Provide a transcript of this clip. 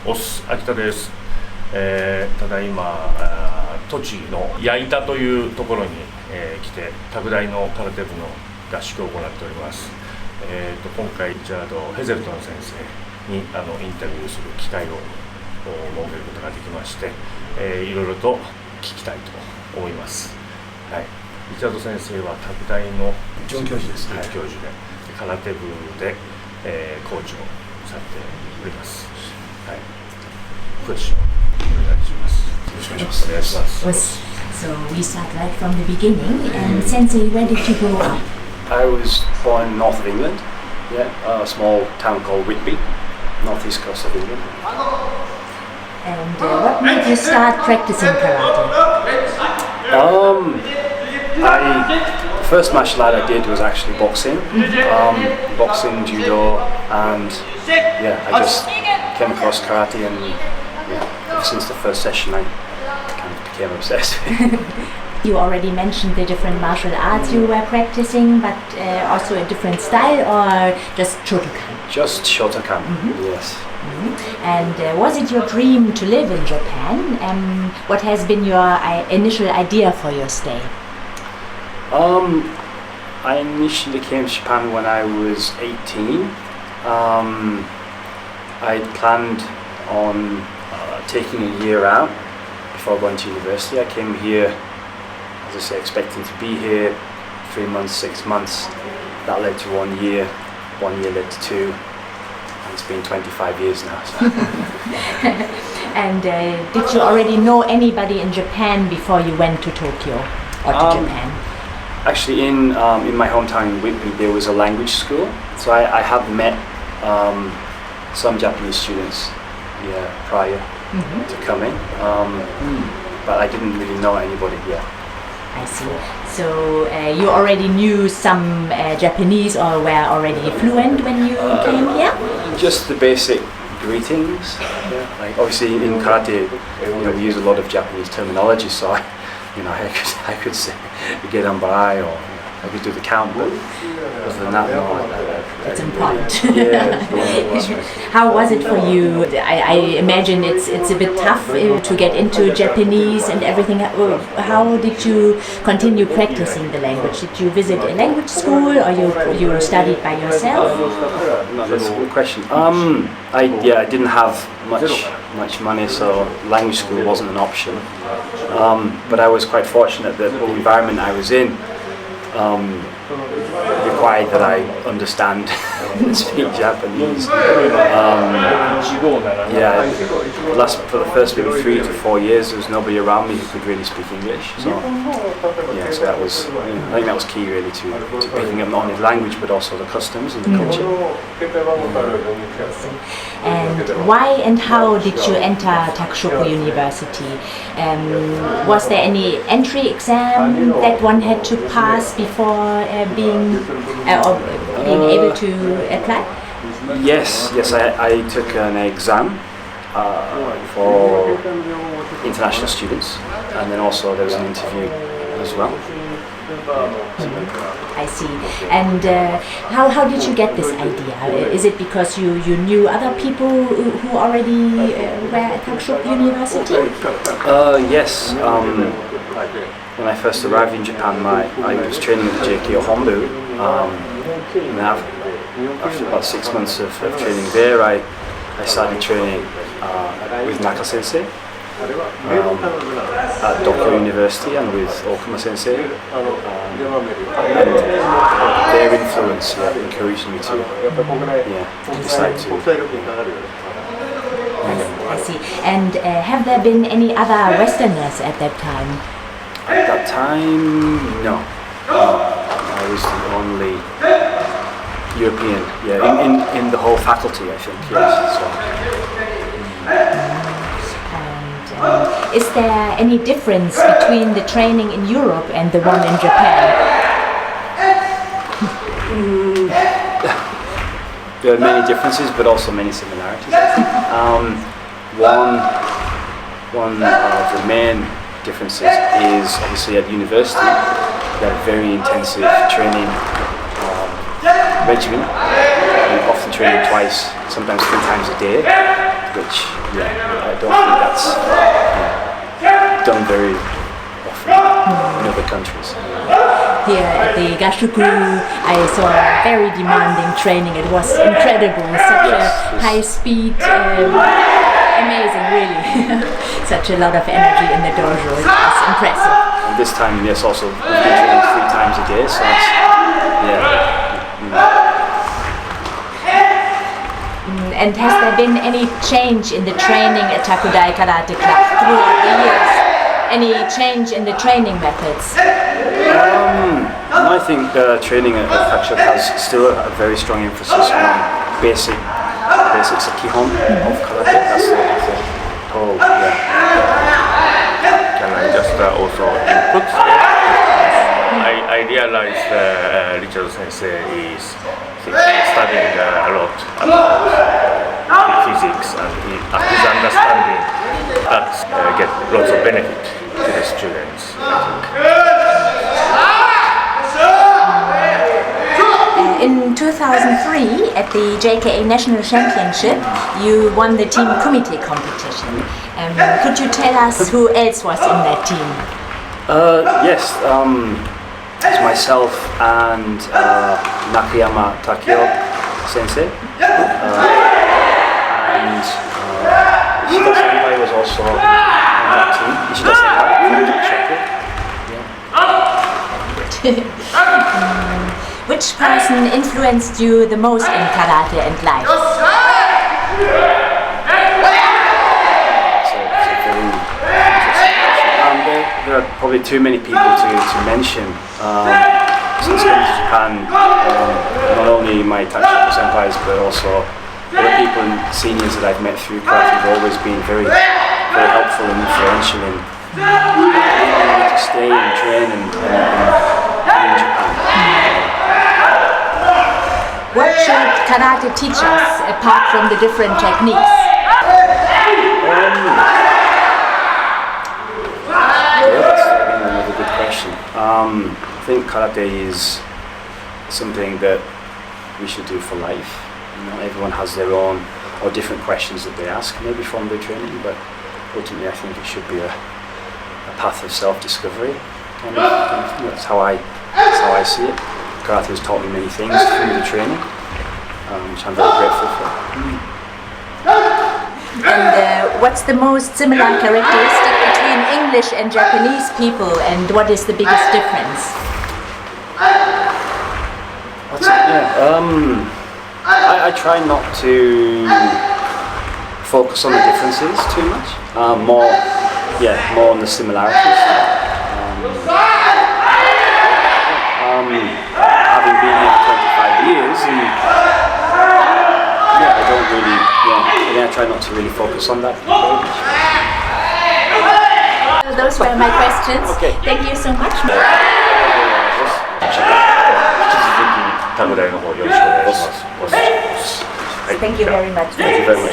オス秋田です。ただいま栃木の矢板というところに、来て拓大の空手部の合宿を行っております。今回リチャード・ヘゼルトン先生にインタビューする機会を設けることができまして、いろいろと聞きたいと思います。はい、リチャード先生は拓大の准教授ですね。教授で空手部で、コーチをされております。はい、クエスチョンお願いします。よろしくお願いします。So we start right from the beginning. And Sensei, where did you grow up? I was born north of England, a small town called Whitby, northeast coast of England. And what made you start practicing karate? The first martial art I did was actually boxing, boxing, judo, and I just came across karate, and ever since the first session I kind of became obsessed. You already mentioned the different martial arts you were practicing, but also a different style, or just Shotokan? Just Shotokan, yes. And was it your dream to live in Japan? What has been your initial idea for your stay? I initially came to Japan when I was 18. I planned on taking a year out before going to university. I came here, as I say, expecting to be here 3 months, 6 months. That led to 1 year. 1 year led to 2. And it's been 25 years now. So. And did you already know anybody in Japan before you went to Tokyo or to Japan? Actually, in my hometown in Whitby, there was a language school. So I have met some Japanese students prior to coming, but I didn't really know anybody yet. I see. So you already knew some Japanese, or were already fluent when you came here? Just the basic greetings. Like obviously in karate, we use a lot of Japanese terminology, so I could say get on by, or I could do the count, but other than that, no. It's important. Yeah. How was it for you? I imagine it's a bit tough to get into Japanese and everything. How did you continue practicing the language? Did you visit a language school, or you studied by yourself? No, that's a good question. I didn't have much money, so language school wasn't an option. But I was quite fortunate that the environment I was in required that I understand and speak Japanese. For the first maybe 3 to 4 years, there was nobody around me who could really speak English. So that was, I think that was key really to picking up not only the language but also the customs and the culture. And why and how did you enter Takushoku University? Was there any entry exam that one had to pass before being able to apply? Yes, I took an exam for international students, and then also there was an interview as well. I see. And how did you get this idea? Is it because you knew other people who already were at Takushoku University? Yes. When I first arrived in Japan, I was training with JKA Honbu. And after about 6 months of training there, I started training with Naka Sensei at Tokyo University, and with Okuma Sensei. And their influence encouraged me to decide to. I see. And have there been any other Westerners at that time? At that time, no. I was the only European, in the whole faculty, I think, yes. So. And is there any difference between the training in Europe and the one in Japan? There are many differences, but also many similarities. One of the main differences is obviously at university they have very intensive training regimen, and often training twice, sometimes 3 times a day, which I don't think that's done very often in other countries. Here at the Gasshuku, I saw very demanding training. It was incredible, such a high speed, amazing, really. Such a lot of energy in the dojo. It was impressive. And this time, yes, also we've been training 3 times a day, so it's, And has there been any change in the training at Takudai Karate Club throughout the years? Any change in the training methods? I think training at Takushoku has still a very strong emphasis on basics, the kihon of karate. That's the whole, Can I just also input? I realized Richard Sensei is studying a lot about physics, and his understanding that get lots of benefit to the students, I think. In 2003, at the JKA National Championship, you won the team kumite competition. Could you tell us who else was in that team? Yes, it's myself and Nakayama Takio Sensei, and Ishida Senpai was also on that team. Ishida Senpai from Takushoku. Which person influenced you the most in karate and life? There are probably too many people to mention. Since coming to Japan, not only my Takushoku senpais, but also other people and seniors that I've met through karate have always been very, very helpful and influential in me to stay and train and in Japan. What should karate teach us apart from the different techniques? I think karate is something that we should do for life. Everyone has their own or different questions that they ask, maybe from their training, but ultimately I think it should be a path of self-discovery. That's how I see it. Karate has taught me many things through the training, which I'm very grateful for. And what's the most similar characteristic between English and Japanese people, and what is the biggest difference? I try not to focus on the differences too much. More on the similarities. Having been here for 25 years, and I don't really, I try not to really focus on that. Those were my questions. Okay. Thank you so much. Takudaiの方よろしくお願いします。Thank you very much. Thank you very much.